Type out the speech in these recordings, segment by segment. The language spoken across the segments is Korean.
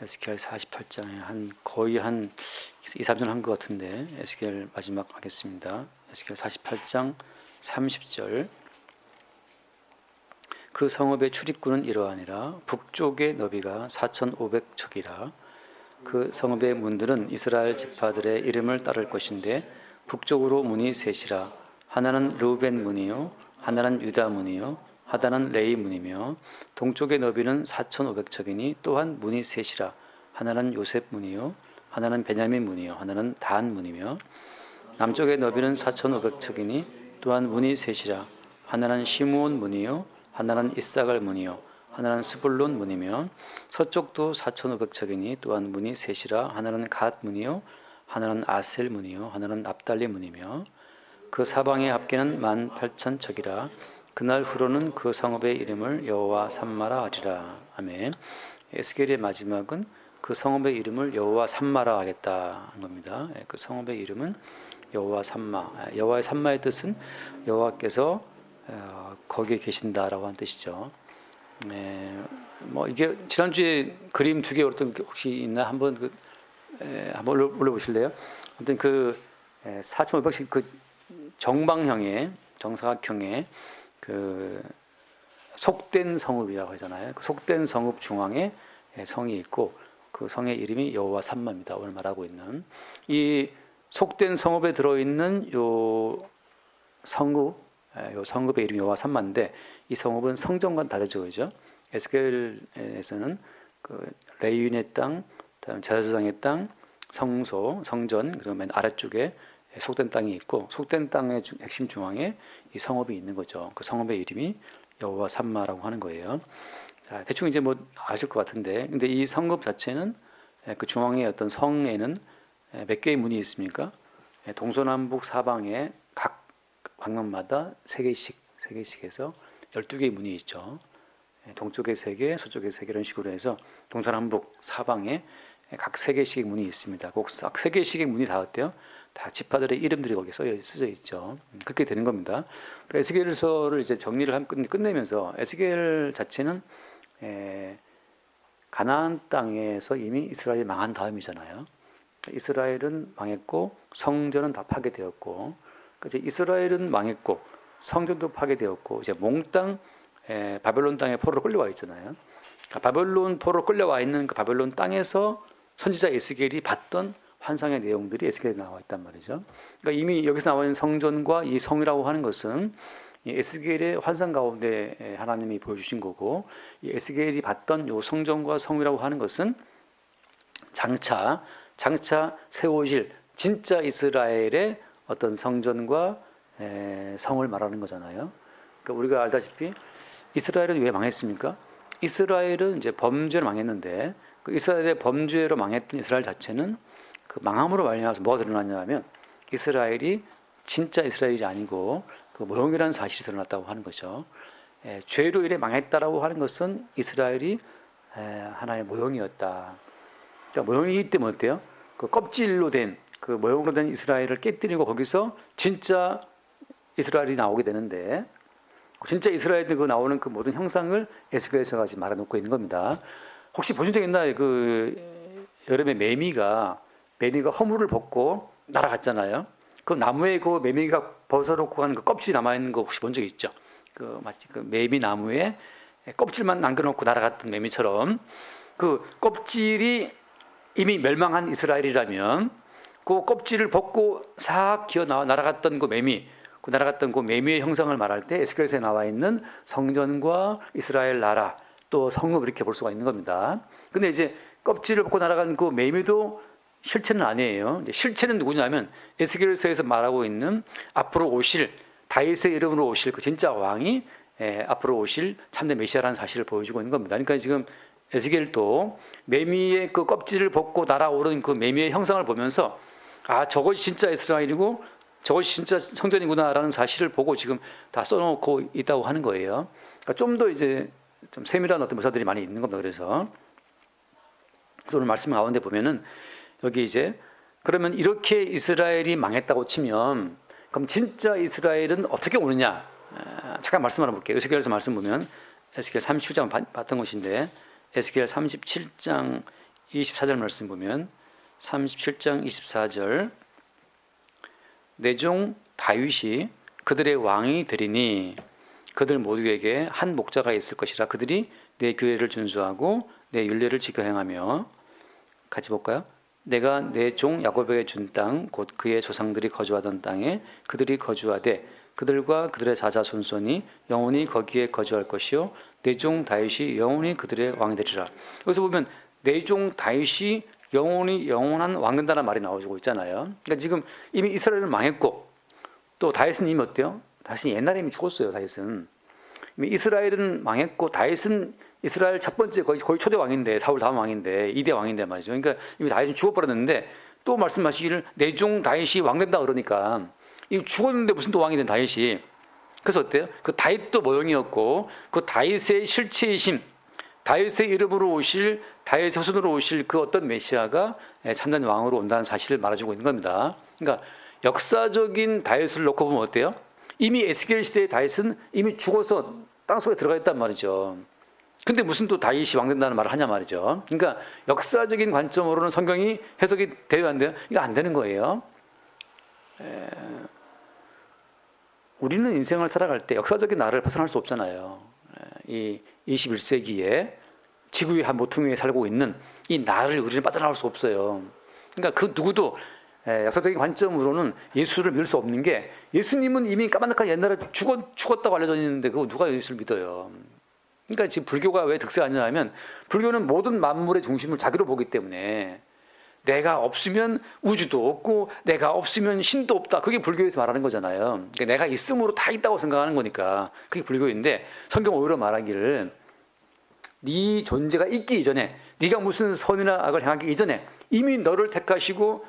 에스겔 48장에 거의 한 2, 3년 한 것 같은데 에스겔 마지막 하겠습니다. 에스겔 48장 30절. 그 성읍의 출입구는 이러하니라. 북쪽의 너비가 4,500척이라. 그 성읍의 문들은 이스라엘 지파들의 이름을 따를 것인데 북쪽으로 문이 셋이라. 하나는 르우벤 문이요, 하나는 유다 문이요, 하나는 레위 문이며, 동쪽의 너비는 4,500척이니 또한 문이 셋이라. 하나는 요셉 문이요, 하나는 베냐민 문이요, 하나는 단 문이며, 남쪽의 너비는 4,500척이니 또한 문이 셋이라. 하나는 시므온 문이요, 하나는 이사갈 문이요, 하나는 스불론 문이며, 서쪽도 4,500척이니 또한 문이 셋이라. 하나는 갓 문이요, 하나는 아셀 문이요, 하나는 납달리 문이며, 그 사방의 합계는 18,000척이라. 그날 후로는 그 성읍의 이름을 여호와 삼마라 하리라. 아멘. 에스겔의 마지막은 그 성읍의 이름을 여호와 삼마라 하겠다는 겁니다. 그 성읍의 이름은 여호와 삼마. 여호와의 삼마의 뜻은 여호와께서 거기에 계신다라고 하는 뜻이죠. 뭐 이게 지난주에 그림 두 개 어떤 혹시 있나 한번 한번 올려보실래요? 아무튼 그 4,500씩 그 정방형의 정사각형의 그 속된 성읍이라고 하잖아요. 그 속된 성읍 중앙에 성이 있고 그 성의 이름이 여호와 삼마입니다. 오늘 말하고 있는 이 속된 성읍에 들어있는 요 성읍의 이름이 여호와 삼마인데 이 성읍은 성전과는 다르죠, 그죠? 에스겔에서는 그 레위인의 땅, 다음 제사장의 땅, 성소, 성전, 그러면 아래쪽에 속된 땅이 있고 속된 땅의 핵심 중앙에 이 성읍이 있는 거죠. 그 성읍의 이름이 여호와 삼마라고 하는 거예요. 자, 대충 이제 뭐 아실 것 같은데, 근데 이 성읍 자체는 그 중앙의 어떤 성에는 몇 개의 문이 있습니까? 동서남북 사방에 각 방면마다 세 개씩 해서 12개의 문이 있죠. 동쪽에 3개, 서쪽에 3개 이런 식으로 해서 동서남북 사방에 각 3개씩의 문이 있습니다. 꼭 3개씩의 문이 다 어때요? 다 지파들의 이름들이 거기에 써져 있죠. 그렇게 되는 겁니다. 그러니까 에스겔서를 이제 정리를 끝내면서 에스겔 자체는 가나안 땅에서 이미 이스라엘이 망한 다음이잖아요. 이스라엘은 망했고 성전은 다 파괴되었고, 이제 이스라엘은 망했고 성전도 파괴되었고 이제 몽땅 바벨론 땅에 포로로 끌려와 있잖아요. 바벨론 포로로 끌려와 있는 그 바벨론 땅에서 선지자 에스겔이 봤던 환상의 내용들이 에스겔에 나와 있단 말이죠. 그러니까 이미 여기서 나와 있는 성전과 이 성이라고 하는 것은 이 에스겔의 환상 가운데 하나님이 보여주신 거고, 이 에스겔이 봤던 이 성전과 성이라고 하는 것은 장차 세워질 진짜 이스라엘의 어떤 성전과 성을 말하는 거잖아요. 그러니까 우리가 알다시피 이스라엘은 왜 망했습니까? 이스라엘은 이제 범죄로 망했는데 그 이스라엘의 범죄로 망했던 이스라엘 자체는 그 망함으로 말미암아서 뭐가 드러났냐면 이스라엘이 진짜 이스라엘이 아니고 그 모형이라는 사실이 드러났다고 하는 거죠. 죄로 인해 망했다라고 하는 것은 이스라엘이 하나의 모형이었다. 그러니까 모형이기 때문에 어때요? 그 껍질로 된 그 모형으로 된 이스라엘을 깨뜨리고 거기서 진짜 이스라엘이 나오게 되는데, 진짜 이스라엘이 그 나오는 그 모든 형상을 에스겔서가 지금 말해놓고 있는 겁니다. 혹시 보신 적 있나요? 그 여름에 매미가 허물을 벗고 날아갔잖아요. 그 나무에 그 매미가 벗어놓고 가는 그 껍질이 남아있는 거 혹시 본 적 있죠? 그 마치 그 매미 나무에 껍질만 남겨놓고 날아갔던 매미처럼 그 껍질이 이미 멸망한 이스라엘이라면 그 껍질을 벗고 싹 기어 날아갔던 그 매미, 그 날아갔던 그 매미의 형상을 말할 때 에스겔서에 나와 있는 성전과 이스라엘 나라 또 성읍 이렇게 볼 수가 있는 겁니다. 근데 이제 껍질을 벗고 날아간 그 매미도 실체는 아니에요. 실체는 누구냐면 에스겔서에서 말하고 있는 앞으로 오실 다윗의 이름으로 오실 그 진짜 왕이 앞으로 오실 참된 메시아라는 사실을 보여주고 있는 겁니다. 그러니까 지금 에스겔도 매미의 그 껍질을 벗고 날아오른 그 매미의 형상을 보면서 아, 저것이 진짜 이스라엘이고 저것이 진짜 성전이구나라는 사실을 보고 지금 다 써놓고 있다고 하는 거예요. 그러니까 좀 더 이제 좀 세밀한 어떤 묘사들이 많이 있는 겁니다. 그래서 오늘 말씀 가운데 보면은 여기 이제 그러면 이렇게 이스라엘이 망했다고 치면 그럼 진짜 이스라엘은 어떻게 오느냐? 잠깐 말씀 알아볼게요. 에스겔에서 말씀 보면 에스겔 37장 봤던 것인데 에스겔 37장 24절 말씀 보면 37장 24절 내 종 다윗이 그들의 왕이 되리니 그들 모두에게 한 목자가 있을 것이라 그들이 내 규례를 준수하고 내 율례를 지켜 행하며 같이 볼까요? 내가 내 종 야곱에게 준 땅 곧 그의 조상들이 거주하던 땅에 그들이 거주하되 그들과 그들의 자자손손이 영원히 거기에 거주할 것이요 내 종 다윗이 영원히 그들의 왕이 되리라. 여기서 보면 내 종 다윗이 영원히 영원한 왕 된다는 말이 나오고 있잖아요. 그러니까 지금 이미 이스라엘은 망했고 또 다윗은 이미 어때요? 다윗은 옛날에 이미 죽었어요. 다윗은 이미 이스라엘은 망했고 다윗은 이스라엘 첫 번째 거의 초대 왕인데 사울 다음 왕인데 2대 왕인데 말이죠. 그러니까 이미 다윗은 죽어버렸는데 또 말씀하시기를 내 종 다윗이 왕 된다 그러니까 이 죽었는데 무슨 또 왕이 된 다윗이 그래서 어때요? 그 다윗도 모형이었고 그 다윗의 실체이심 다윗의 이름으로 오실 다윗의 후손으로 오실 그 어떤 메시아가 참된 왕으로 온다는 사실을 말해주고 있는 겁니다. 그러니까 역사적인 다윗을 놓고 보면 어때요? 이미 에스겔 시대의 다윗은 이미 죽어서 땅속에 들어가 있단 말이죠. 근데 무슨 또 다윗이 왕 된다는 말을 하냐 말이죠. 그러니까 역사적인 관점으로는 성경이 해석이 돼야 안 돼요? 이거 안 되는 거예요. 우리는 인생을 살아갈 때 역사적인 나를 벗어날 수 없잖아요. 이 21세기에 지구의 한 모퉁이에 살고 있는 이 나를 우리는 빠져나올 수 없어요. 그러니까 그 누구도 역사적인 관점으로는 예수를 믿을 수 없는 게 예수님은 이미 까마득한 옛날에 죽었다고 알려져 있는데 그거 누가 예수를 믿어요. 그러니까 지금 불교가 왜 득세하냐면 불교는 모든 만물의 중심을 자기로 보기 때문에 내가 없으면 우주도 없고 내가 없으면 신도 없다. 그게 불교에서 말하는 거잖아요. 그러니까 내가 있음으로 다 있다고 생각하는 거니까 그게 불교인데 성경 오히려 말하기를 네 존재가 있기 이전에 네가 무슨 선이나 악을 행하기 이전에 이미 너를 택하시고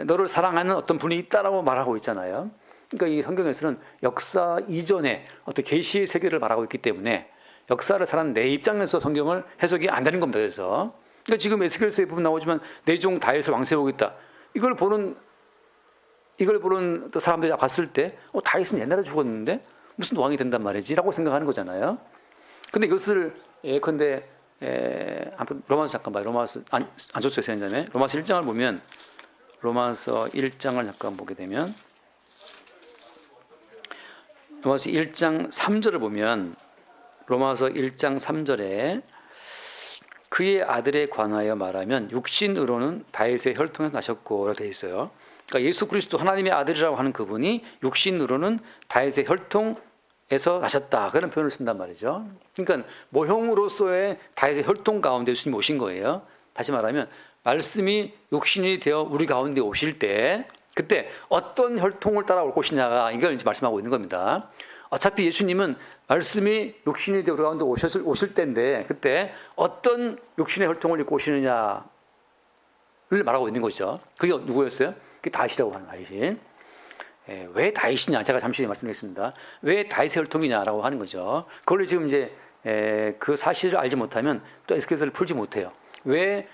너를 사랑하는 어떤 분이 있다라고 말하고 있잖아요. 그러니까 이 성경에서는 역사 이전에 어떤 계시의 세계를 말하고 있기 때문에 역사를 사는 내 입장에서 성경을 해석이 안 되는 겁니다. 그래서 그러니까 지금 에스겔서에 부분 나오지만 내 종 다윗을 왕 세우겠다. 이걸 보는 또 사람들이 봤을 때 다윗은 옛날에 죽었는데 무슨 왕이 된단 말이지라고 생각하는 거잖아요. 근데 이것을 예컨대 로마서 잠깐 봐요. 로마서 안 줬어요. 선생님에 로마서 1장을 보면 로마서 1장을 잠깐 보게 되면 로마서 1장 3절을 보면 로마서 1장 3절에 그의 아들에 관하여 말하면 육신으로는 다윗의 혈통에서 나셨고라고 되어 있어요. 그러니까 예수 그리스도 하나님의 아들이라고 하는 그분이 육신으로는 다윗의 혈통에서 나셨다 그런 표현을 쓴단 말이죠. 그러니까 모형으로서의 다윗의 혈통 가운데 예수님이 오신 거예요. 다시 말하면 말씀이 육신이 되어 우리 가운데 오실 때 그때 어떤 혈통을 따라 올 것이냐가 이걸 이제 말씀하고 있는 겁니다. 어차피 예수님은 말씀이 육신이 되어 우리 가운데 오실 때인데 그때 어떤 육신의 혈통을 입고 오시느냐를 말하고 있는 거죠. 그게 누구였어요? 그게 다윗이라고 하는 다윗이. 왜 다윗이냐? 제가 잠시 말씀드리겠습니다. 왜 다윗의 혈통이냐라고 하는 거죠. 그걸 지금 이제 그 사실을 알지 못하면 또 에스겔서를 풀지 못해요. 왜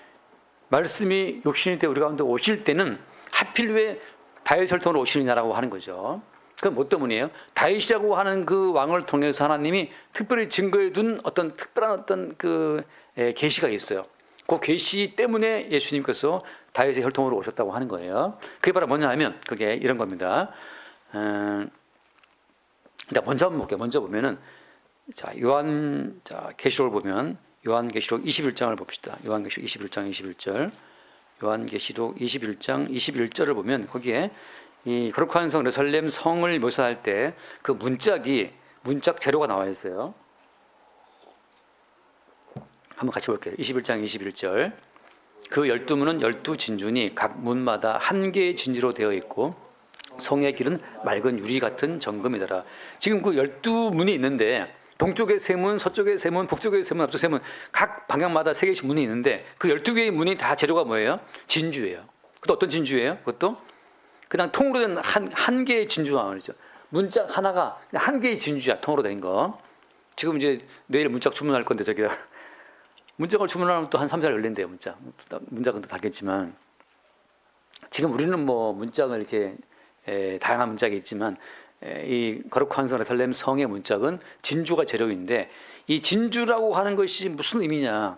말씀이 육신이 되어 우리 가운데 오실 때는 하필 왜 다윗 혈통으로 오시느냐라고 하는 거죠. 그건 뭐 때문이에요? 다윗이라고 하는 그 왕을 통해서 하나님이 특별히 증거해 둔 어떤 특별한 어떤 그 계시가 있어요. 그 계시 때문에 예수님께서 다윗의 혈통으로 오셨다고 하는 거예요. 그게 바로 뭐냐 하면 그게 이런 겁니다. 먼저 한번 볼게요. 먼저 보면은 계시록을 보면 요한계시록 21장을 봅시다. 요한계시록 21장 21절. 요한계시록 21장 21절을 보면 거기에 이 거룩한 성 예루살렘 성을 묘사할 때 그 문짝 재료가 나와 있어요. 한번 같이 볼게요. 21장 21절. 그 12문은 12진주니 각 문마다 한 개의 진주로 되어 있고 성의 길은 맑은 유리 같은 정금이더라. 지금 그 12문이 있는데 동쪽에 세 문, 서쪽에 세 문, 북쪽에 세 문, 앞쪽 세 문, 각 방향마다 세 개씩 문이 있는데 그 12개의 문이 다 재료가 뭐예요? 진주예요. 그것도 어떤 진주예요? 그것도 그냥 통으로 된 한 개의 진주가 말이죠. 문짝 하나가 한 개의 진주야. 통으로 된 거. 지금 이제 내일 문짝 주문할 건데 저기다 문짝을 주문하면 또 한 3, 4일 걸린대요. 문짝은 또 다르겠지만 지금 우리는 뭐 문짝을 이렇게 다양한 문짝이 있지만 이 거룩한 성 예루살렘 성의 문짝은 진주가 재료인데 이 진주라고 하는 것이 무슨 의미냐?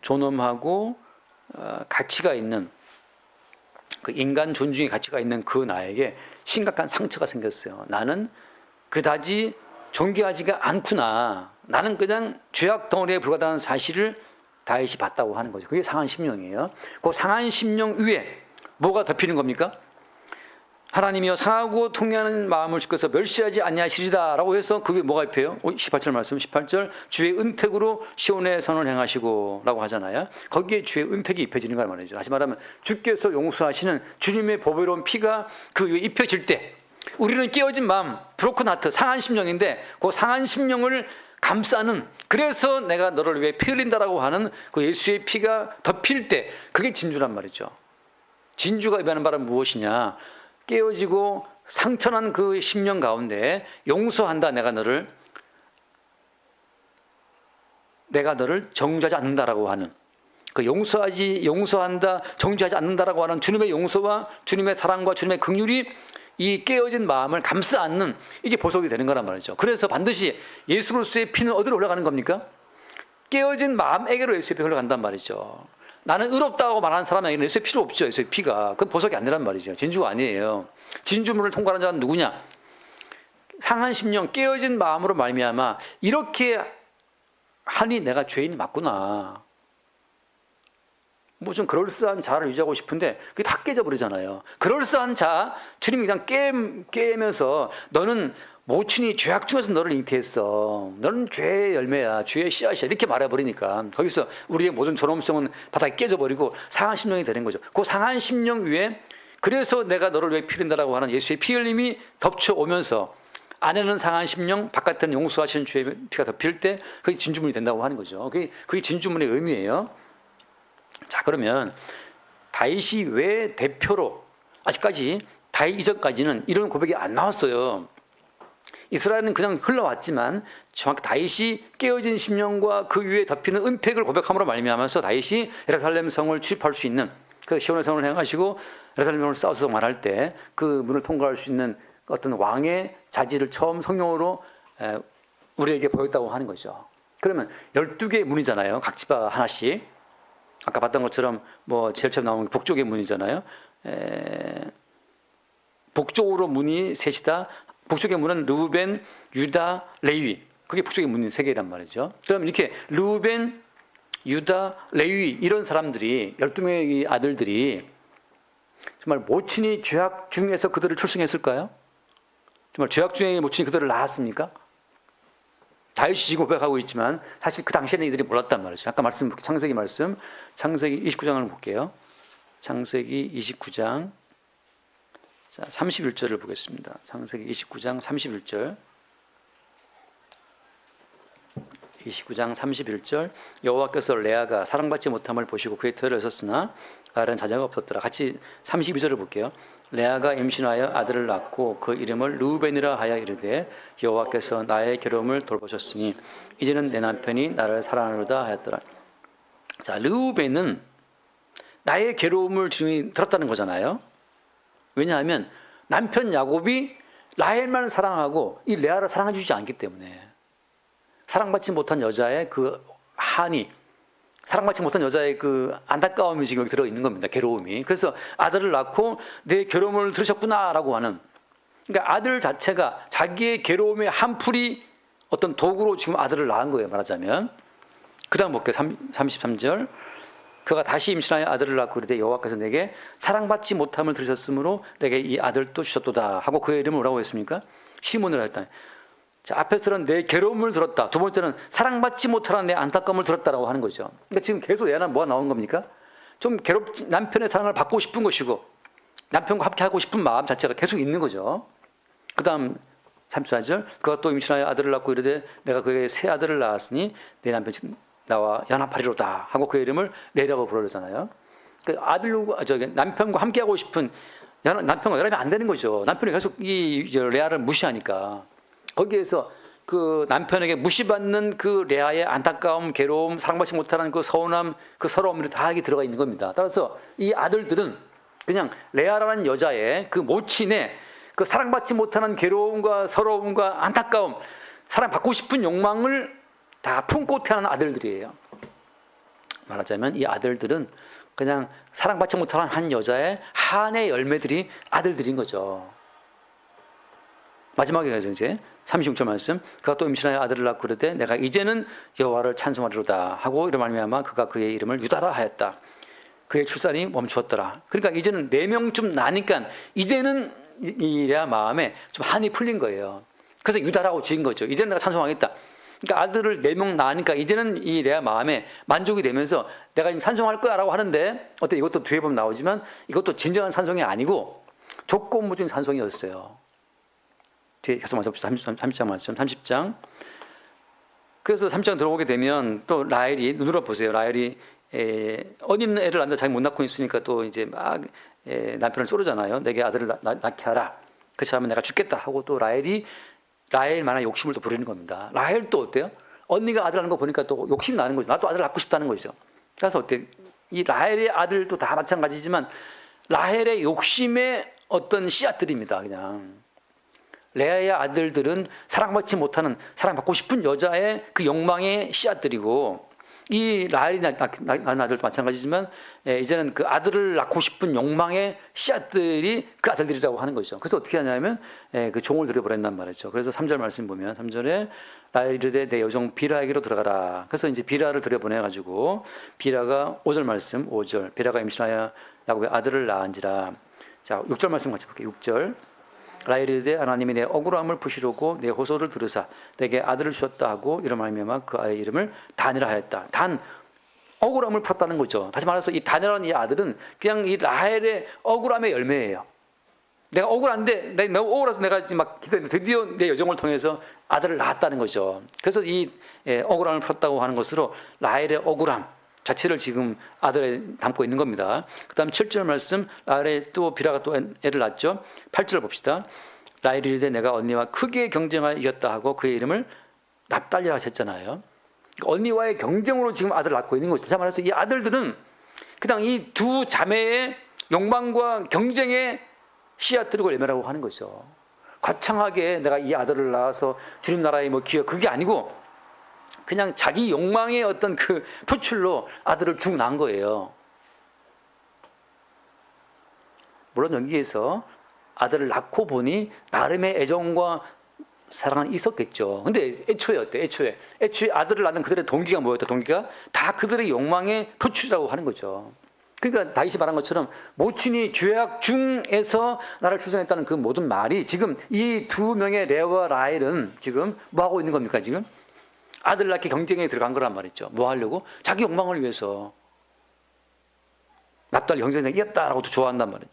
존엄하고 가치가 있는 그 인간 존중의 가치가 있는 그 나에게 심각한 상처가 생겼어요. 나는 그다지 존귀하지가 않구나. 나는 그냥 죄악 덩어리에 불과하다는 사실을 다윗이 봤다고 하는 거죠. 그게 상한 심령이에요. 그 상한 심령 위에 뭐가 덮이는 겁니까? 하나님이여 상하고 통회하는 마음을 주께서 멸시하지 아니하시리다라고 해서 그게 뭐가 입혀요? 18절 말씀 18절 주의 은택으로 시온의 선을 행하시고 라고 하잖아요. 거기에 주의 은택이 입혀지는 걸 말이죠. 다시 말하면 주께서 용서하시는 주님의 보배로운 피가 그 위에 입혀질 때 우리는 깨어진 마음, 브로큰 하트, 상한 심령인데 그 상한 심령을 감싸는, 그래서 내가 너를 위해 피 흘린다라고 하는 그 예수의 피가 덮일 때 그게 진주란 말이죠. 진주가 의미하는 바는 무엇이냐? 깨어지고 상처난 그 심령 가운데 용서한다. 내가 너를 정죄하지 않는다라고 하는 그 용서한다, 정죄하지 않는다라고 하는 주님의 용서와 주님의 사랑과 주님의 긍휼이 이 깨어진 마음을 감싸 안는 이게 보석이 되는 거란 말이죠. 그래서 반드시 예수 그리스도의 피는 어디로 흘러가는 겁니까? 깨어진 마음에게로 예수의 피가 흘러간단 말이죠. 나는 의롭다고 말하는 사람에게는 예수의 필요 없죠. 예수의 피가. 그건 보석이 안 되란 말이죠. 진주가 아니에요. 진주문을 통과하는 자는 누구냐? 상한 심령, 깨어진 마음으로 말미암아 이렇게 하니 내가 죄인이 맞구나. 뭐 좀 그럴싸한 자를 유지하고 싶은데 그게 다 깨져버리잖아요. 그럴싸한 자, 주님이 그냥 깨면서 너는 모친이 죄악 중에서 너를 잉태했어. 너는 죄의 열매야. 죄의 씨앗이야. 이렇게 말해버리니까 거기서 우리의 모든 존엄성은 바닥에 깨져버리고 상한 심령이 되는 거죠. 그 상한 심령 위에 그래서 내가 너를 왜 피 흘린다라고 하는 예수의 피 흘림이 덮쳐오면서 안에는 상한 심령, 바깥에는 용서하시는 주의 피가 덮일 때 그게 진주문이 된다고 하는 거죠. 그게 진주문의 의미예요. 자, 그러면 다윗이 왜 대표로 아직까지 다윗 이전까지는 이런 고백이 안 나왔어요. 이스라엘은 그냥 흘러왔지만 정확히 다윗이 깨어진 심령과 그 위에 덮이는 은택을 고백함으로 말미암아서 다윗이 예루살렘 성을 출입할 수 있는 그 시온의 성을 행하시고 예루살렘을 싸워서 말할 때 그 문을 통과할 수 있는 어떤 왕의 자질을 처음 성령으로 우리에게 보였다고 하는 거죠. 그러면 12개의 문이잖아요. 각 지파 하나씩. 아까 봤던 것처럼 뭐 제일 처음 나온 게 북쪽의 문이잖아요. 북쪽으로 문이 셋이다. 북쪽의 문은 르우벤, 유다, 레위. 그게 북쪽의 문이 세 개란 말이죠. 그럼 이렇게 르우벤, 유다, 레위 이런 사람들이 12명의 아들들이 정말 모친이 죄악 중에서 그들을 출생했을까요? 정말 죄악 중에 모친이 그들을 낳았습니까? 다윗이 지금 고백하고 있지만 사실 그 당시에는 이들이 몰랐단 말이죠. 아까 창세기 말씀, 창세기 29장을 볼게요. 창세기 29장 31절을 보겠습니다. 창세기 29장 31절. 29장 31절. 여호와께서 레아가 사랑받지 못함을 보시고 그의 터를 여섰으나 라헬은 자녀가 없었더라. 같이 32절을 볼게요. 레아가 임신하여 아들을 낳고 그 이름을 르우벤이라 하여 이르되 여호와께서 나의 괴로움을 돌보셨으니 이제는 내 남편이 나를 사랑하노다 하였더라. 자, 르우벤은 나의 괴로움을 주님이 들었다는 거잖아요. 왜냐하면 남편 야곱이 라헬만 사랑하고 이 레아를 사랑해주지 않기 때문에 사랑받지 못한 여자의 그 한이, 사랑받지 못한 여자의 그 안타까움이 지금 여기 들어있는 겁니다. 괴로움이. 그래서 아들을 낳고 내 괴로움을 들으셨구나라고 하는, 그러니까 아들 자체가 자기의 괴로움의 한풀이 어떤 도구로 지금 아들을 낳은 거예요, 말하자면. 그 다음 볼게요. 33절. 그가 다시 임신하여 아들을 낳고 그러되 여호와께서 내게 사랑받지 못함을 들으셨으므로 내게 이 아들도 주셨도다 하고 그의 이름을 뭐라고 했습니까? 시몬을 하였다. 자, 앞에서는 내 괴로움을 들었다. 두 번째는 사랑받지 못하는 내 안타까움을 들었다라고 하는 거죠. 그러니까 지금 계속 얘는 뭐가 나온 겁니까? 좀 남편의 사랑을 받고 싶은 것이고 남편과 함께 하고 싶은 마음 자체가 계속 있는 거죠. 그 다음 34절. 그가 또 임신하여 아들을 낳고 이르되 내가 그에게 새 아들을 낳았으니 내 남편이 나와 연합하리로다 하고 그의 이름을 레라고 부르잖아요. 남편과 함께 하고 싶은 남편과 연합이 안 되는 거죠. 남편이 계속 이 레아를 무시하니까. 거기에서 그 남편에게 무시받는 그 레아의 안타까움, 괴로움, 사랑받지 못하는 그 서운함, 그 서러움이 다 여기 들어가 있는 겁니다. 따라서 이 아들들은 그냥 레아라는 여자의 그 모친의 그 사랑받지 못하는 괴로움과 서러움과 안타까움, 사랑받고 싶은 욕망을 다 품고 태어난 아들들이에요. 말하자면 이 아들들은 그냥 사랑받지 못한 한 여자의 한의 열매들이 아들들인 거죠. 마지막에 가서 이제 36절 말씀, 그가 또 임신하여 아들을 낳고 그러되 내가 이제는 여호와를 찬송하리로다 하고 이런 말미암아 그가 그의 이름을 유다라 하였다. 그의 출산이 멈추었더라. 그러니까 이제는 4명쯤 나니까 이제는 이 레아 마음에 좀 한이 풀린 거예요. 그래서 유다라고 지은 거죠. 이제는 내가 찬송하겠다. 그러니까 아들을 4명 낳으니까 이제는 이 레아 마음에 만족이 되면서 내가 지금 찬송할 거야 라고 하는데, 어때? 이것도 뒤에 보면 나오지만 이것도 진정한 찬송이 아니고 조건부적인 찬송이었어요. 뒤에 계속 말씀합시다. 30장 말씀, 30장. 그래서 30장 들어오게 되면 또 라헬이, 눈으로 보세요. 라헬이 어린 애를 낳는다 자기 못 낳고 있으니까 또 이제 막 남편을 쏘르잖아요. 내게 아들을 낳게 하라. 그렇지 않으면 내가 죽겠다 하고 또 라헬만한 욕심을 또 부리는 겁니다. 라헬 또 어때요? 언니가 아들 낳는 거 보니까 또 욕심이 나는 거죠. 나도 아들 낳고 싶다는 거죠. 그래서 어때? 이 라헬의 아들도 다 마찬가지지만 라헬의 욕심의 어떤 씨앗들입니다. 그냥 레아의 아들들은 사랑받지 못하는, 사랑받고 싶은 여자의 그 욕망의 씨앗들이고, 이 라헬이 낳은 아들도 마찬가지지만 이제는 그 아들을 낳고 싶은 욕망의 씨앗들이 그 아들들이라고 하는 거죠. 그래서 어떻게 하냐면 그 종을 들여보낸단 말이죠. 그래서 3절 말씀 보면 3절에 라헬이 이르되 내 여종 비라에게로 들어가라. 그래서 이제 비라를 들여보내가지고 비라가 5절 말씀 5절 비라가 임신하여 야곱의 아들을 낳은지라. 자 6절 말씀 같이 볼게요. 6절 라헬이 이르되 하나님이 내 억울함을 푸시려고 내 호소를 들으사 내게 아들을 주셨다 하고 이런 말미암아 그 아이의 이름을 단이라 하였다. 단, 억울함을 풀었다는 거죠. 다시 말해서 이 단이라는 이 아들은 그냥 이 라헬의 억울함의 열매예요. 내가 억울한데 너무 억울해서 내가 지금 막 기다리는데 드디어 내 여정을 통해서 아들을 낳았다는 거죠. 그래서 이 억울함을 풀었다고 하는 것으로 라헬의 억울함 자체를 지금 아들에 담고 있는 겁니다. 그 다음 7절 말씀, 라헬에 또 비라가 또 애를 낳았죠. 8절 봅시다. 라헬이 이르되 내가 언니와 크게 경쟁하여 이겼다 하고 그의 이름을 납달리라 하셨잖아요. 그러니까 언니와의 경쟁으로 지금 아들을 낳고 있는 거죠. 자 말해서 이 아들들은 그냥 이 두 자매의 욕망과 경쟁의 씨앗들을 열매라고 하는 거죠. 거창하게 내가 이 아들을 낳아서 주님 나라의 뭐 기업, 그게 아니고 그냥 자기 욕망의 어떤 그 표출로 아들을 쭉 낳은 거예요. 물론 여기에서 아들을 낳고 보니 나름의 애정과 사랑은 있었겠죠. 근데 애초에 어때? 애초에 아들을 낳는 그들의 동기가 뭐였다? 동기가 다 그들의 욕망의 표출이라고 하는 거죠. 그러니까 다윗이 말한 것처럼 모친이 죄악 중에서 나를 출산했다는 그 모든 말이 지금 이 두 명의 레아와 라헬은 지금 뭐 하고 있는 겁니까? 지금 아들 낳기 경쟁에 들어간 거란 말이죠. 뭐 하려고? 자기 욕망을 위해서. 납달리 경쟁에 이겼다라고 또 좋아한단 말이죠.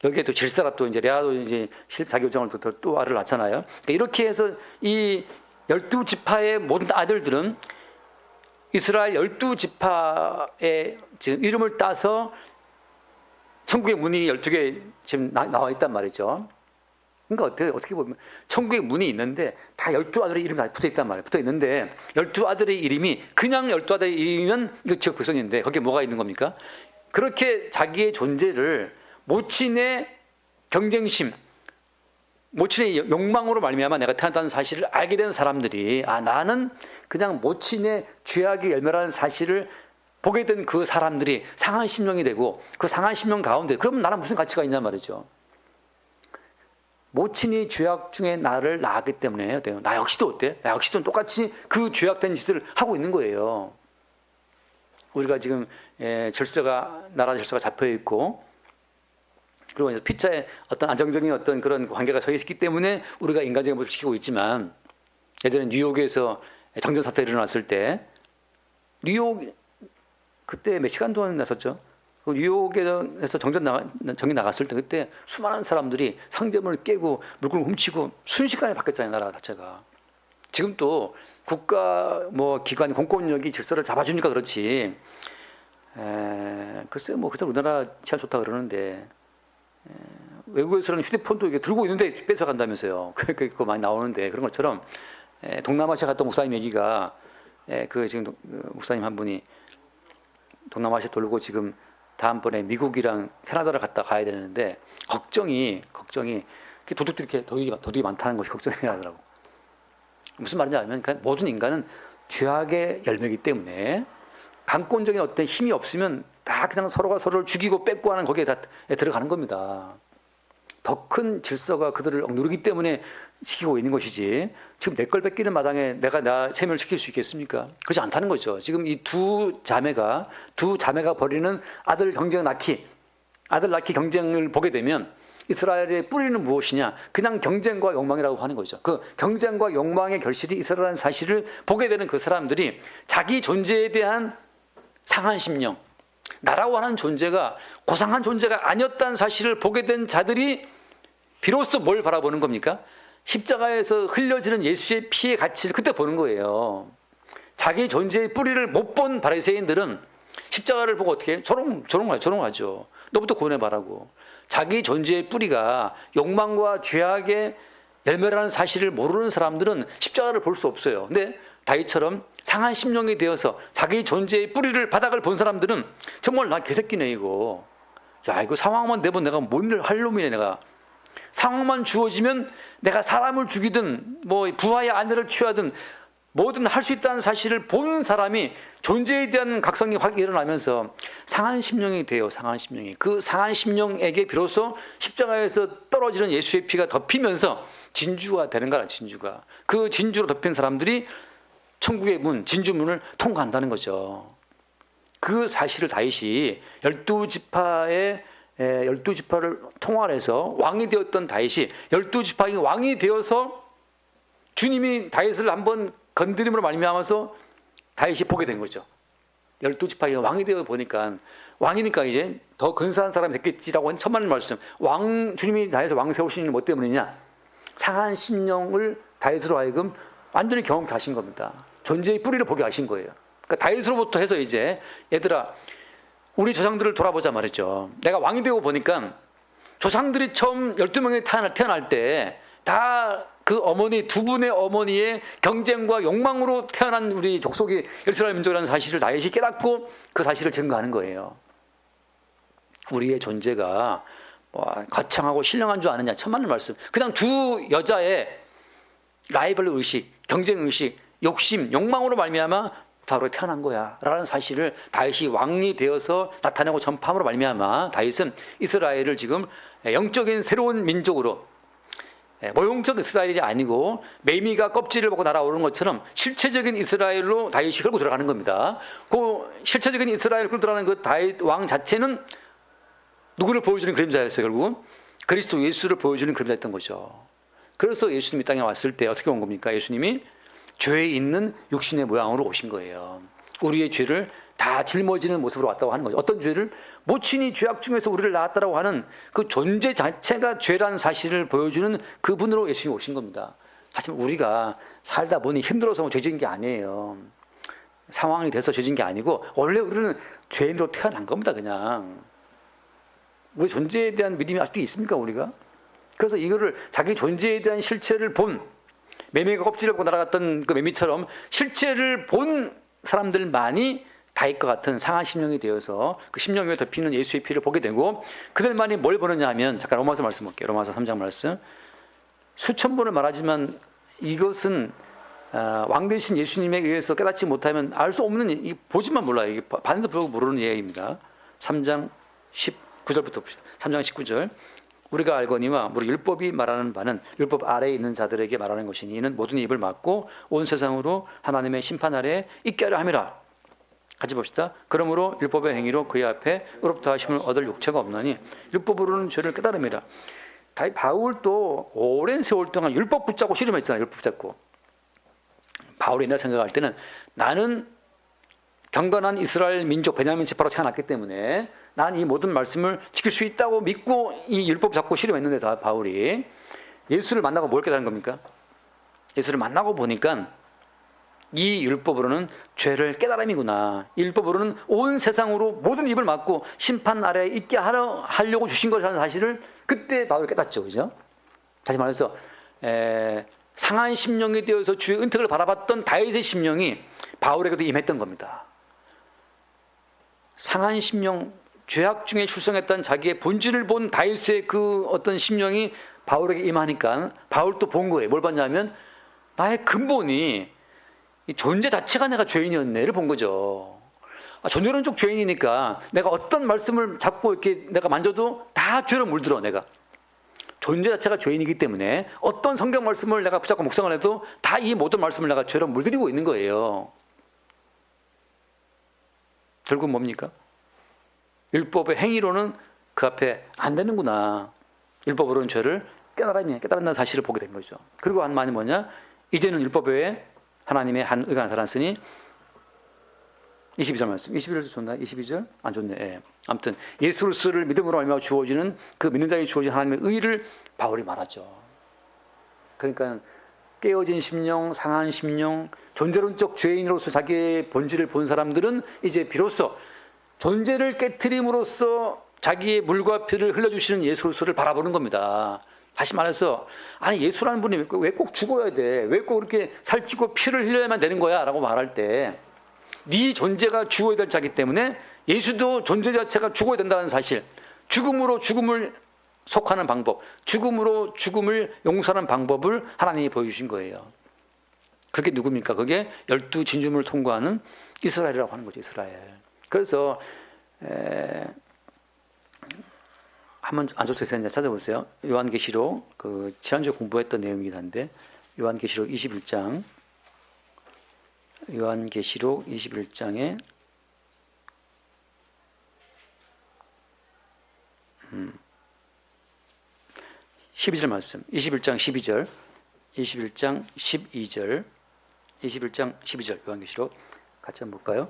여기에 또 질사가 또 이제 레아도 이제 자기 요정을 또 아들을 낳잖아요. 그러니까 이렇게 해서 이 12지파의 모든 아들들은 이스라엘 12지파의 지금 이름을 따서 천국의 문이 12개 지금 나와 있단 말이죠. 그러니까 어떻게 보면 천국의 문이 있는데 다 12아들의 이름이 다 붙어 있단 말이에요. 붙어 있는데 12아들의 이름이 그냥 12아들의 이름이면 이거 지역 백성인데 거기에 뭐가 있는 겁니까? 그렇게 자기의 존재를 모친의 경쟁심, 모친의 욕망으로 말미암아 내가 태어났다는 사실을 알게 된 사람들이 나는 그냥 모친의 죄악의 열매라는 사실을 보게 된 그 사람들이 상한 심령이 되고 그 상한 심령 가운데 그러면 나랑 무슨 가치가 있냔 말이죠. 모친이 죄악 중에 나를 낳았기 때문에 어때요? 나 역시도 어때? 나 역시도 똑같이 그 죄악된 짓을 하고 있는 거예요. 우리가 지금 나라 질서가 잡혀 있고 그리고 피자에 어떤 안정적인 어떤 그런 관계가 서 있기 때문에 우리가 인간적인 모습을 지키고 있지만 예전에 뉴욕에서 정전 사태가 일어났을 때 뉴욕 그때 몇 시간 동안 나섰죠. 뉴욕에서 정전 나갔을 때 그때 수많은 사람들이 상점을 깨고 물건을 훔치고 순식간에 바뀌었잖아요. 나라 자체가. 지금 또 국가 기관 공권력이 질서를 잡아주니까 그렇지. 글쎄 그저 우리나라 치안 좋다 그러는데 외국에서는 휴대폰도 이게 들고 있는데 뺏어간다면서요. 그거 많이 나오는데 그런 것처럼 동남아시아 갔던 목사님 얘기가 지금 목사님 한 분이 동남아시아 돌고 지금 다음번에 미국이랑 캐나다를 가야 되는데 걱정이 도둑들이 이렇게 도둑이 많다는 것이 걱정이 나더라고. 무슨 말인지 알면 모든 인간은 죄악의 열매이기 때문에 강권적인 어떤 힘이 없으면 다 그냥 서로가 서로를 죽이고 뺏고 하는 거기에 다 들어가는 겁니다. 더 큰 질서가 그들을 누르기 때문에 시키고 있는 것이지, 지금 내 걸 뺏기는 마당에 내가 나 세멸시킬 수 있겠습니까? 그렇지 않다는 거죠. 지금 이 두 자매가 벌이는 아들 낳기 경쟁을 보게 되면 이스라엘의 뿌리는 무엇이냐? 그냥 경쟁과 욕망이라고 하는 거죠. 그 경쟁과 욕망의 결실이 이스라엘이라는 사실을 보게 되는 그 사람들이 자기 존재에 대한 상한 심령, 나라고 하는 존재가 고상한 존재가 아니었다는 사실을 보게 된 자들이 비로소 뭘 바라보는 겁니까? 십자가에서 흘려지는 예수의 피의 가치를 그때 보는 거예요. 자기 존재의 뿌리를 못 본 바리새인들은 십자가를 보고 어떻게 조롱하죠. 너부터 구원해봐라고. 자기 존재의 뿌리가 욕망과 죄악의 열매라는 사실을 모르는 사람들은 십자가를 볼 수 없어요. 근데 다윗처럼 상한 심령이 되어서 자기 존재의 뿌리를 바닥을 본 사람들은 정말 나 개새끼네 이거. 야 이거 상황만 내면 내가 뭔 할 놈이네 내가. 상황만 주어지면 내가 사람을 죽이든 뭐 부하의 아내를 취하든 뭐든 할 수 있다는 사실을 본 사람이 존재에 대한 각성이 확 일어나면서 상한 심령이 돼요. 상한 심령이. 그 상한 심령에게 비로소 십자가에서 떨어지는 예수의 피가 덮이면서 진주가 되는 거라. 진주가. 그 진주로 덮인 사람들이 천국의 문, 진주문을 통과한다는 거죠. 그 사실을 다윗이 12지파를 통할해서 왕이 되었던 다윗이 12지파의 왕이 되어서 주님이 다윗을 한번 건드림으로 말미암아서 다윗이 보게 된 거죠. 12지파의 왕이 되어 보니까 왕이니까 이제 더 근사한 사람이 됐겠지라고 한 천만 말씀. 주님이 다윗을 왕 세우신 일은 뭐 때문이냐? 상한 심령을 다윗으로 하여금 완전히 경험케 하신 겁니다. 존재의 뿌리를 보게 하신 거예요. 그러니까 다윗으로부터 해서 이제 얘들아 우리 조상들을 돌아보자 말이죠. 내가 왕이 되고 보니까 조상들이 처음 12명이 태어날 때 다 그 어머니 두 분의 어머니의 경쟁과 욕망으로 태어난 우리 족속이 이스라엘 민족이라는 사실을 다윗이 깨닫고 그 사실을 증거하는 거예요. 우리의 존재가 뭐 거창하고 신령한 줄 아느냐 천만의 말씀. 그냥 두 여자의 라이벌 의식, 경쟁 의식, 욕심, 욕망으로 말미암아 바로 태어난 거야 라는 사실을 다윗이 왕이 되어서 나타내고 전파함으로 말미암아 다윗은 이스라엘을 지금 영적인 새로운 민족으로, 모형적 이스라엘이 아니고 매미가 껍질을 보고 날아오르는 것처럼 실체적인 이스라엘로 다윗이 끌고 들어가는 겁니다. 그 실체적인 이스라엘을 끌고 들어가는 그 다윗 왕 자체는 누구를 보여주는 그림자였어요. 결국 그리스도 예수를 보여주는 그림자였던 거죠. 그래서 예수님이 땅에 왔을 때 어떻게 온 겁니까? 예수님이 죄에 있는 육신의 모양으로 오신 거예요. 우리의 죄를 다 짊어지는 모습으로 왔다고 하는 거죠. 어떤 죄를? 모친이 죄악 중에서 우리를 낳았다라고 하는 그 존재 자체가 죄라는 사실을 보여주는 그분으로 예수님이 오신 겁니다. 하지만 우리가 살다 보니 힘들어서 죄진 게 아니에요. 상황이 돼서 죄진 게 아니고 원래 우리는 죄인으로 태어난 겁니다. 그냥 우리 존재에 대한 믿음이 아직도 있습니까 우리가? 그래서 이거를 자기 존재에 대한 실체를 본, 매미가 껍질을 보고 날아갔던 그 매미처럼 실체를 본 사람들만이 다윗과 같은 상한 심령이 되어서 그 심령 위에 덮이는 예수의 피를 보게 되고, 그들만이 뭘 보느냐 하면, 잠깐 로마서 말씀 볼게요. 로마서 3장 말씀. 수천 번을 말하지만 이것은 왕 되신 예수님에 의해서 깨닫지 못하면 알 수 없는, 보지만 몰라요. 이게 반에서 보고 모르는 이야기입니다. 3장 19절부터 봅시다. 3장 19절. 우리가 알거니와 우리 율법이 말하는 바는 율법 아래에 있는 자들에게 말하는 것이니 이는 모든 입을 막고 온 세상으로 하나님의 심판 아래에 있게 하려 함이라. 같이 봅시다. 그러므로 율법의 행위로 그의 앞에 의롭다 하심을 얻을 육체가 없나니 율법으로는 죄를 깨달음이라. 바울도 오랜 세월 동안 율법 붙잡고 씨름했잖아요. 율법 붙잡고. 바울이 옛날 생각할 때는 나는 경건한 이스라엘 민족 베냐민 지파로 태어났기 때문에 나는 이 모든 말씀을 지킬 수 있다고 믿고 이 율법 잡고 씨름했는데, 다 바울이 예수를 만나고 뭘 깨달은 겁니까? 예수를 만나고 보니까 이 율법으로는 죄를 깨달음이구나. 이 율법으로는 온 세상으로 모든 입을 막고 심판 아래에 있게 하려고 주신 것이라는 사실을 그때 바울이 깨닫죠. 그죠? 다시 말해서 상한 심령이 되어서 주의 은택을 바라봤던 다윗의 심령이 바울에게도 임했던 겁니다. 상한 심령, 죄악 중에 출생했던 자기의 본질을 본 다윗의 그 어떤 심령이 바울에게 임하니까 바울도 본 거예요. 뭘 봤냐면 나의 근본이 이 존재 자체가 내가 죄인이었네를 본 거죠. 존재론적 죄인이니까 내가 어떤 말씀을 잡고 이렇게 내가 만져도 다 죄로 물들어. 내가 존재 자체가 죄인이기 때문에 어떤 성경 말씀을 내가 붙잡고 묵상을 해도 다 이 모든 말씀을 내가 죄로 물들이고 있는 거예요. 결국 뭡니까? 율법의 행위로는 그 앞에 안 되는구나. 율법으로는 죄를 깨달았다는 사실을 보게 된 거죠. 그리고 한 말이 뭐냐? 이제는 율법 외에 하나님의 한 의가 나타났으니 22절 말씀. 21절 좋나? 22절? 안 좋네. 예. 아무튼 예수 그리스도를 믿음으로 말미암아 주어지는 그 믿는 자에게 주어진 하나님의 의를 바울이 말하죠. 그러니까 깨어진 심령, 상한 심령, 존재론적 죄인으로서 자기의 본질을 본 사람들은 이제 비로소 존재를 깨트림으로써 자기의 물과 피를 흘려주시는 예수 그리스도를 바라보는 겁니다. 다시 말해서 아니 예수라는 분이 왜 꼭 죽어야 돼? 왜 꼭 그렇게 살찌고 피를 흘려야만 되는 거야? 라고 말할 때 네 존재가 죽어야 될 자기 때문에 예수도 존재 자체가 죽어야 된다는 사실, 죽음으로 죽음을 속하는 방법, 죽음으로 죽음을 용서하는 방법을 하나님이 보여주신 거예요. 그게 누굽니까? 그게 12 진주문을 통과하는 이스라엘이라고 하는 거죠. 이스라엘. 그래서 한번 안소서에서 찾아보세요. 요한계시록 그 지난주에 공부했던 내용이긴 한데 요한계시록 21장 요한계시록 21장에 12절 말씀 21장 12절 21장 12절 21장 12절 요한계시록 같이 한번 볼까요?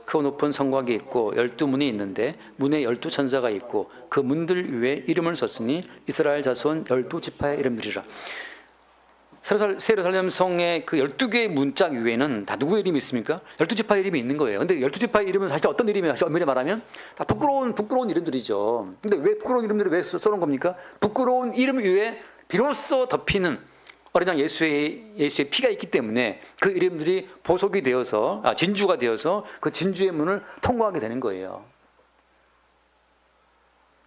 그 높은 성곽이 있고 12문이 있는데 문에 12천사가 있고 그 문들 위에 이름을 썼으니 이스라엘 자손 12지파의 이름들이라. 예루살렘 성의 그 12개의 문짝 위에는 다 누구의 이름이 있습니까? 12지파의 이름이 있는 거예요. 근데 12지파의 이름은 사실 어떤 이름이에요? 엄밀히 말하면 다 부끄러운 이름들이죠. 근데 왜 부끄러운 이름들을 왜 써놓은 겁니까? 부끄러운 이름 위에 비로소 덮이는 어린 양 예수의 피가 있기 때문에 그 이름들이 보석이 되어서 진주가 되어서 그 진주의 문을 통과하게 되는 거예요.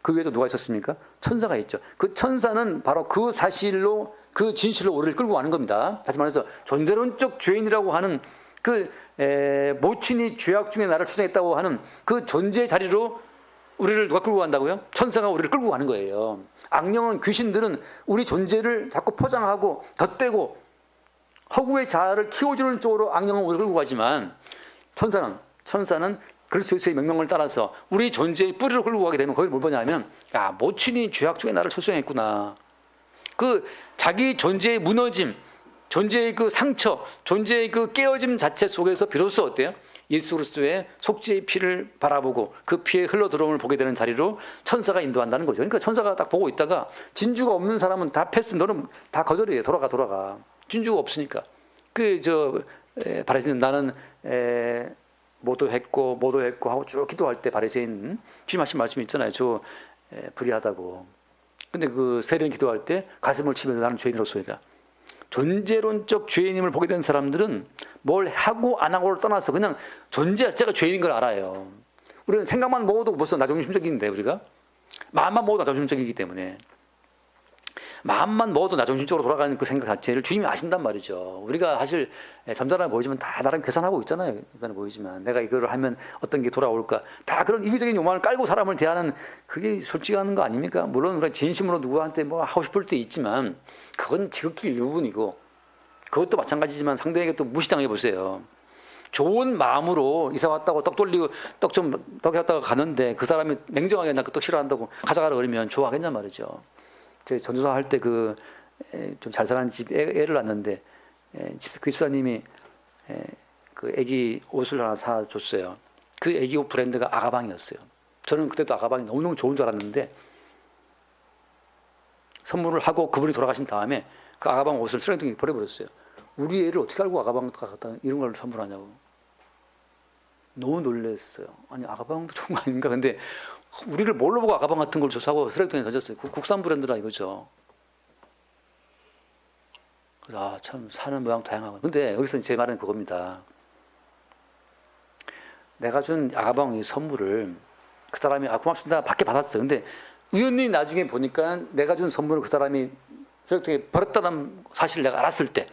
그 위에도 누가 있었습니까? 천사가 있죠. 그 천사는 바로 그 사실로 그 진실로 우리를 끌고 가는 겁니다. 다시 말해서 존재론적 죄인이라고 하는 그 모친이 죄악 중에 나를 출생했다고 하는 그 존재 자리로 우리를 누가 끌고 간다고요? 천사가 우리를 끌고 가는 거예요. 악령은 귀신들은 우리 존재를 자꾸 포장하고 덧대고 허구의 자아를 키워주는 쪽으로 악령은 우리를 끌고 가지만 천사는 그리스도의 명령을 따라서 우리 존재의 뿌리로 끌고 가게 되면 거기를 뭘 보냐면 야 모친이 죄악 중에 나를 출생했구나. 그 자기 존재의 무너짐, 존재의 그 상처, 존재의 그 깨어짐 자체 속에서 비로소 어때요? 예수 그리스도의 속죄의 피를 바라보고 그 피에 흘러 들어옴을 보게 되는 자리로 천사가 인도한다는 거죠. 그러니까 천사가 딱 보고 있다가 진주가 없는 사람은 다 패스, 너는 다 거절이에요. 돌아가. 진주가 없으니까. 바리새인 나는 모도했고 하고 쭉 기도할 때 바리새인 주님 하신 말씀이 있잖아요. 저 불의하다고. 근데 그 세례는 기도할 때 가슴을 치면서 나는 죄인으로서이다. 존재론적 죄인임을 보게 된 사람들은 뭘 하고 안 하고를 떠나서 그냥 존재 자체가 죄인인 걸 알아요. 우리는 생각만 먹어도 벌써 나중심적인데 우리가 마음만 먹어도 나중심적이기 때문에 마음만 먹어도 나중심적으로 돌아가는 그 생각 자체를 주님이 아신단 말이죠. 우리가 사실 점잖아 보이지만 다 나름 계산하고 있잖아요. 계산해 보이지만 내가 이거를 하면 어떤 게 돌아올까 다 그런 이기적인 욕망을 깔고 사람을 대하는 그게 솔직한 거 아닙니까? 물론 우리가 진심으로 누구한테 뭐 하고 싶을 때 있지만 그건 지극히 일부분이고 그것도 마찬가지지만 상대에게 또 무시당해 보세요. 좋은 마음으로 이사 왔다고 떡 돌리고 떡 해왔다가 가는데 그 사람이 냉정하게 나 그 떡 싫어한다고 가져가라 그러면 좋아하겠냐 말이죠. 제가 전도사 할 때 그 좀 잘 사는 집 애를 낳는데 그 집사님이 그 애기 옷을 하나 사줬어요. 그 애기 옷 브랜드가 아가방이었어요. 저는 그때도 아가방이 너무너무 좋은 줄 알았는데 선물을 하고 그분이 돌아가신 다음에 그 아가방 옷을 쓰레기통에 버려버렸어요. 우리 애를 어떻게 알고 아가방 갖다 이런 걸 선물하냐고. 너무 놀랐어요. 아니 아가방도 좋은 거 아닌가? 근데 우리를 뭘로 보고 아가방 같은 걸 사고 쓰레기통에 던졌어요. 국산 브랜드라 이거죠. 참 사는 모양 다양하고. 근데 여기서 제 말은 그겁니다. 내가 준 아가방 이 선물을 그 사람이 고맙습니다 밖에 받았어요. 근데 우연히 나중에 보니까 내가 준 선물을 그 사람이 쓰레기통에 버렸다는 사실을 내가 알았을 때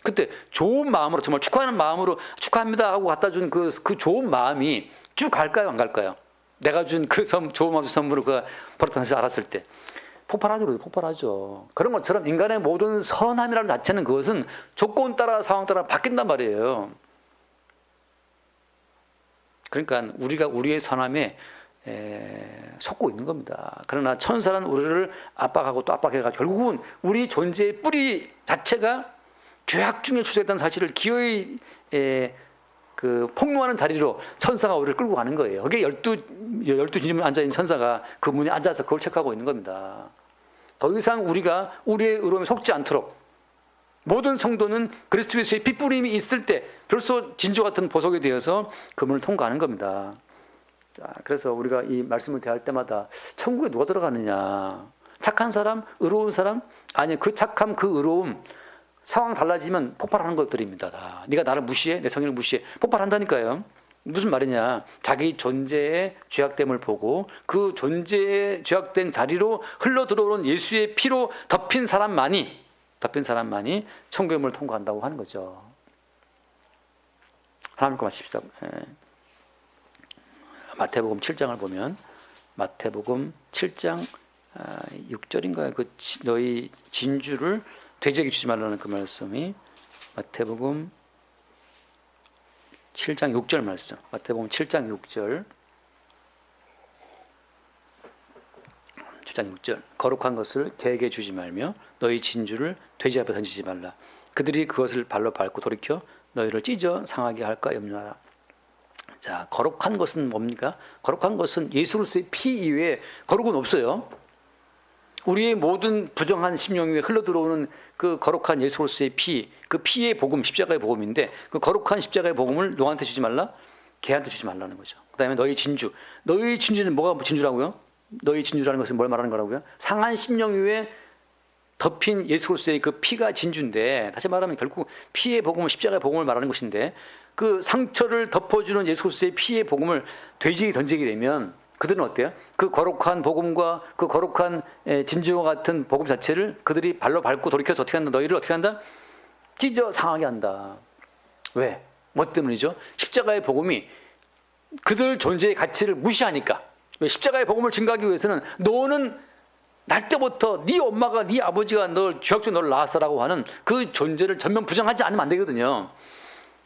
그때 좋은 마음으로 정말 축하하는 마음으로 축하합니다 하고 갖다 준 그 좋은 마음이 쭉 갈까요, 안 갈까요? 내가 준 그 좋은 마음 선물을 그 버릇한 것을 알았을 때 폭발하죠. 그런 것처럼 인간의 모든 선함이라는 자체는 그것은 조건 따라 상황 따라 바뀐단 말이에요. 그러니까 우리가 우리의 선함에 속고 있는 겁니다. 그러나 천사는 우리를 압박하고 또 압박해가지고 결국은 우리 존재의 뿌리 자체가 죄악 중에 출생했다는 사실을 기어이 그 폭로하는 자리로 천사가 우리를 끌고 가는 거예요. 그게 12 진주문에 앉아있는 천사가 그 문에 앉아서 그걸 체크하고 있는 겁니다. 더 이상 우리가 우리의 의로움에 속지 않도록 모든 성도는 그리스도 예수의 핏뿌림이 있을 때 벌써 진주 같은 보석이 되어서 그 문을 통과하는 겁니다. 자, 그래서 우리가 이 말씀을 대할 때마다 천국에 누가 들어가느냐? 착한 사람? 의로운 사람? 아니, 그 착함, 그 의로움 상황 달라지면 폭발하는 것들입니다. 다. 네가 나를 무시해? 내 성령을 무시해? 폭발한다니까요. 무슨 말이냐? 자기 존재의 죄악됨을 보고 그 존재의 죄악된 자리로 흘러 들어오는 예수의 피로 덮인 사람만이 천국의 문을 통과한다고 하는 거죠. 하나님 거 마십시다. 마태복음 7장을 보면 마태복음 7장 6절인가요? 그 너희 진주를 돼지에게 주지 말라는 그 말씀이 마태복음 7장 6절 말씀. 마태복음 7장 6절. 7장 6절. 거룩한 것을 개에게 주지 말며 너희 진주를 돼지 앞에 던지지 말라. 그들이 그것을 발로 밟고 돌이켜 너희를 찢어 상하게 할까 염려하라. 자, 거룩한 것은 뭡니까? 거룩한 것은 예수 그리스도의 피 이외에 거룩은 없어요. 우리의 모든 부정한 심령 위에 흘러들어오는 그 거룩한 예수 그리스도의 피, 그 피의 복음, 십자가의 복음인데 그 거룩한 십자가의 복음을 너한테 주지 말라? 개한테 주지 말라는 거죠. 그 다음에 너희 진주. 너희 진주는 뭐가 진주라고요? 너희 진주라는 것은 뭘 말하는 거라고요? 상한 심령 위에 덮인 예수 그리스도의 그 피가 진주인데, 다시 말하면 결국 피의 복음은 십자가의 복음을 말하는 것인데, 그 상처를 덮어주는 예수 그리스도의 피의 복음을 돼지에 던지게 되면 그들은 어때요? 그 거룩한 복음과 그 거룩한 진주와 같은 복음 자체를 그들이 발로 밟고 돌이켜서 어떻게 한다? 너희를 어떻게 한다? 찢어 상하게 한다. 왜? 뭐 때문이죠? 십자가의 복음이 그들 존재의 가치를 무시하니까. 왜? 십자가의 복음을 증거하기 위해서는 너는 날 때부터 네 엄마가 네 아버지가 널 죄악 중에 너를 낳았어라고 하는 그 존재를 전면 부정하지 않으면 안 되거든요.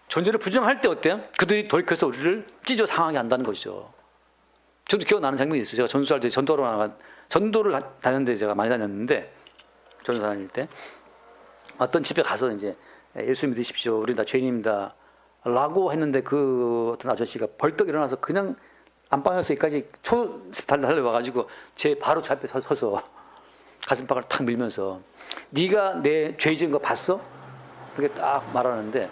존재를 부정할 때 어때요? 그들이 돌이켜서 우리를 찢어 상하게 한다는 거죠. 저도 기억나는 장면이 있어요. 제가 전수할 때 전도를 다녔는데 제가 많이 다녔는데 전도 다닐 때 어떤 집에 가서 이제 예수 믿으십시오. 우리 다 죄인입니다. 라고 했는데 그 어떤 아저씨가 벌떡 일어나서 그냥 안방에서 여기까지 달려와가지고 제 바로 제 앞에 서서 가슴팍을 탁 밀면서 네가 내 죄 지은 거 봤어? 그렇게 딱 말하는데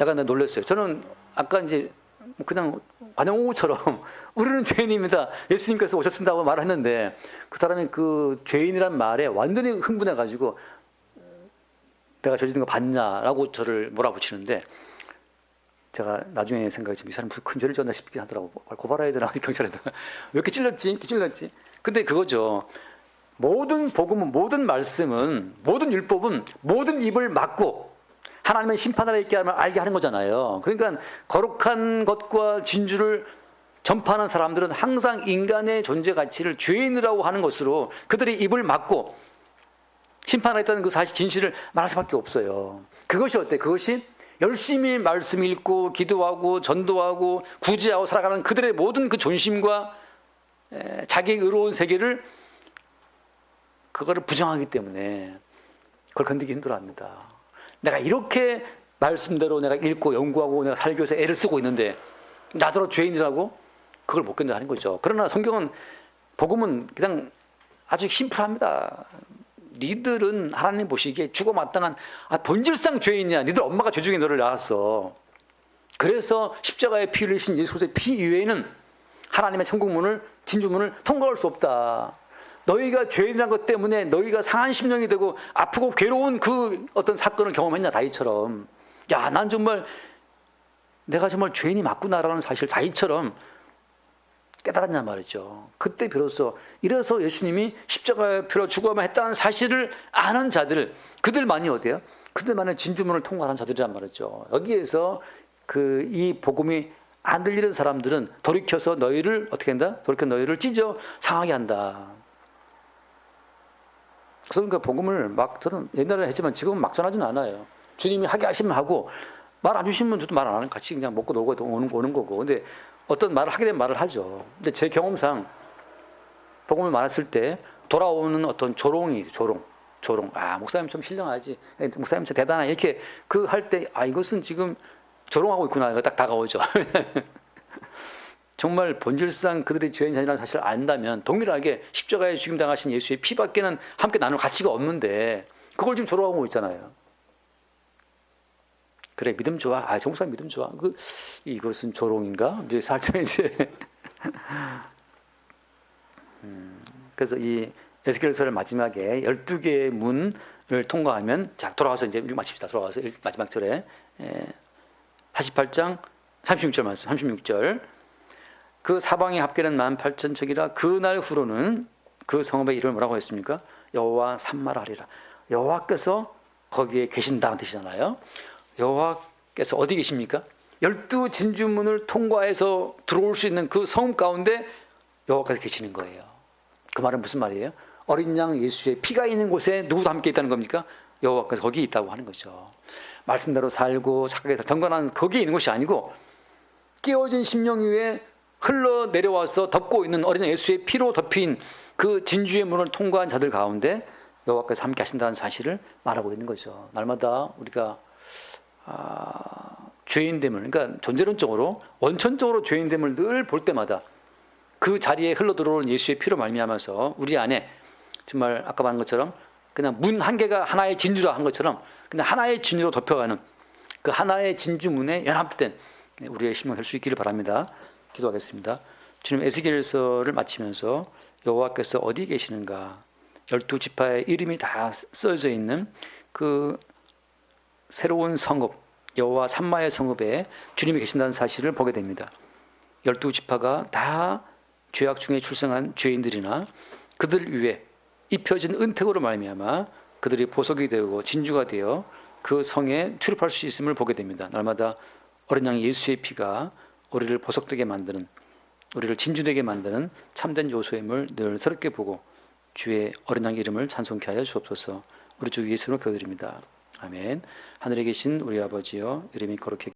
약간 내가 놀랐어요. 저는 아까 이제 그냥 관용오구처럼 우리는 죄인입니다. 예수님께서 오셨습니다 하고 말을 했는데 그 사람이 그 죄인이란 말에 완전히 흥분해가지고 내가 죄 지은 거 봤냐라고 저를 몰아붙이는데 제가 나중에 생각했지만 이 사람 무슨 큰 죄를 지었나 싶긴 하더라고. 고발해야 되나 경찰에다가 왜 이렇게 찔렀지? 근데 그거죠. 모든 복음은, 모든 말씀은, 모든 율법은 모든 입을 막고 하나님의 심판을 알게 하는 거잖아요. 그러니까 거룩한 것과 진주를 전파하는 사람들은 항상 인간의 존재 가치를 죄인이라고 하는 것으로 그들이 입을 막고 심판하겠다는 그 사실 진실을 말할 수밖에 없어요. 그것이 어때? 그것이 열심히 말씀 읽고 기도하고 전도하고 구제하고 살아가는 그들의 모든 그 존심과 자기 의로운 세계를 그거를 부정하기 때문에 그걸 건드기 힘들어합니다. 내가 이렇게 말씀대로 내가 읽고 연구하고 내가 살기 위해서 애를 쓰고 있는데 나더러 죄인이라고 그걸 못 견뎌하는 거죠. 그러나 성경은 복음은 그냥 아주 심플합니다. 니들은 하나님 보시기에 죽어마땅한 본질상 죄인이야. 니들 엄마가 죄 중에 너를 낳았어. 그래서 십자가에 피 흘리신 예수 그리스도의 피 이외에는 하나님의 천국문을 진주문을 통과할 수 없다. 너희가 죄인이라는 것 때문에 너희가 상한 심령이 되고 아프고 괴로운 그 어떤 사건을 경험했냐 다윗처럼. 야, 난 정말 내가 정말 죄인이 맞구나라는 사실 다윗처럼 깨달았냐 말이죠. 그때 비로소 이래서 예수님이 십자가의 피로 죽어야만 했다는 사실을 아는 자들, 그들만이 어디요? 그들만의 진주문을 통과하는 자들이란 말이죠. 여기에서 이 복음이 안 들리는 사람들은 돌이켜서 너희를 어떻게 한다? 돌이켜 너희를 찢어 상하게 한다. 그러니까 복음을 저는 옛날에 했지만 지금은 막 전하지는 않아요. 주님이 하게 하시면 하고 말 안 주시면 저도 말 안 하는 같이 그냥 먹고 놀고 오는 거고. 근데 어떤 말을 하게 되면 말을 하죠. 근데 제 경험상 복음을 말했을 때 돌아오는 어떤 조롱이 조롱. 목사님 좀 신령하지. 목사님 좀 대단하. 이렇게 할 때 이것은 지금 조롱하고 있구나. 딱 다가오죠. 정말 본질상 그들의 죄인 자녀라는 사실을 안다면 동일하게 십자가에 죽임당하신 예수의 피밖에는 함께 나눌 가치가 없는데 그걸 지금 조롱하고 있잖아요. 그래, 믿음 좋아. 정상 믿음 좋아. 이것은 조롱인가? 이제 살짝 이제. 그래서 이 에스겔서를 마지막에 12개의 문을 통과하면, 자, 돌아와서 이제 마칩시다. 돌아와서 마지막 절에 48장 36절 말씀, 36절. 그 사방에 합계는 18,000척이라 그날 후로는 그 성읍의 이름을 뭐라고 했습니까? 여호와 산마라 하리라. 여호와께서 거기에 계신다는 뜻이잖아요. 여호와께서 어디 계십니까? 12 진주문을 통과해서 들어올 수 있는 그 성읍 가운데 여호와께서 계시는 거예요. 그 말은 무슨 말이에요? 어린 양 예수의 피가 있는 곳에 누구도 함께 있다는 겁니까? 여호와께서 거기 있다고 하는 거죠. 말씀대로 살고 착하게 경건한 거기에 있는 것이 아니고 깨어진 심령 위에 흘러내려와서 덮고 있는 어린 양 예수의 피로 덮인 그 진주의 문을 통과한 자들 가운데 여호와께서 함께 하신다는 사실을 말하고 있는 거죠. 날마다 우리가 죄인됨을, 그러니까 존재론적으로 원천적으로 죄인됨을 늘 볼 때마다 그 자리에 흘러들어오는 예수의 피로 말미암아서 우리 안에 정말 아까 말한 것처럼 그냥 문 한 개가 하나의 진주라 한 것처럼 그냥 하나의 진주로 덮여가는 그 하나의 진주문에 연합된 우리의 심령 될 수 있기를 바랍니다. 기도하겠습니다. 주님, 에스겔서를 마치면서 여호와께서 어디 계시는가, 12지파의 이름이 다 써져 있는 그 새로운 성읍, 여호와 산마의 성읍에 주님이 계신다는 사실을 보게 됩니다. 12지파가 다 죄악 중에 출생한 죄인들이나 그들 위에 입혀진 은택으로 말미암아 그들이 보석이 되고 진주가 되어 그 성에 출입할 수 있음을 보게 됩니다. 날마다 어린 양 예수의 피가 우리를 보석되게 만드는, 우리를 진주되게 만드는 참된 요소임을 늘 새롭게 보고 주의 어린 양 이름을 찬송케 하여 주옵소서. 우리 주 예수로 기도드립니다. 아멘. 하늘에 계신 우리 아버지여, 이름이 거룩히